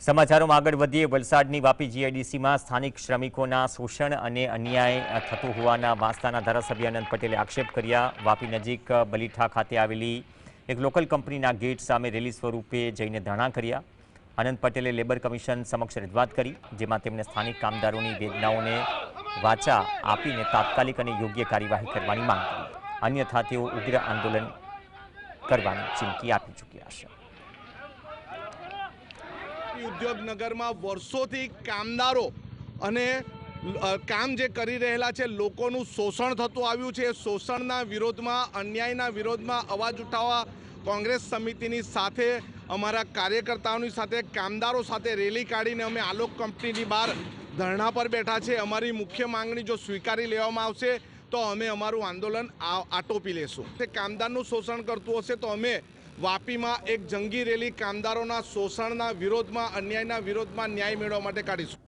સમાચારોમાં આગળ વધીએ વલસાડની વાપી જીઆઈડીસીમાં સ્થાનિક શ્રમિકોના શોષણ અને અન્યાય થતું હોવાના વાંસદાના ધારાસભ્ય આનંદ પટેલે આક્ષેપ કર્યા। વાપી નજીક બલીઠા ખાતે આવેલી એક લોકલ કંપનીના ગેટ સામે રેલી સ્વરૂપે જઈને ધરણા કર્યા। આનંદ પટેલે લેબર કમિશન સમક્ષ રજૂઆત કરી, જેમાં તેમણે સ્થાનિક કામદારોની વેદનાઓને વાચા આપીને તાત્કાલિક અને યોગ્ય કાર્યવાહી કરવાની માંગ કરી। અન્યથા તેઓ ઉગ્ર આંદોલન કરવાની ચીમકી આપી ચૂક્યા છે। ઉદ્યોગનગરમાં વર્ષોથી કામદારો અને કામ જે કરી રહેલા છે લોકોનું શોષણ થતું આવ્યું છે। શોષણના વિરોધમાં, અન્યાયના વિરોધમાં અવાજ ઉઠાવવા કોંગ્રેસ સમિતિની સાથે અમારા કાર્યકર્તાઓની સાથે, કામદારો સાથે રેલી કાઢીને અમે આલોક કંપનીની બહાર ધરણા પર બેઠા છે। અમારી મુખ્ય માંગણી જો સ્વીકારી લેવામાં આવશે તો અમે અમારું આંદોલન આટોપી લેશું। તે કામદારનું શોષણ કરતું હશે તો અમે વાપીમાં એક જંગી રેલી કામદારોના શોષણના વિરોધમાં, અન્યાયના વિરોધમાં ન્યાય મેળવવા માટે કાઢીશું।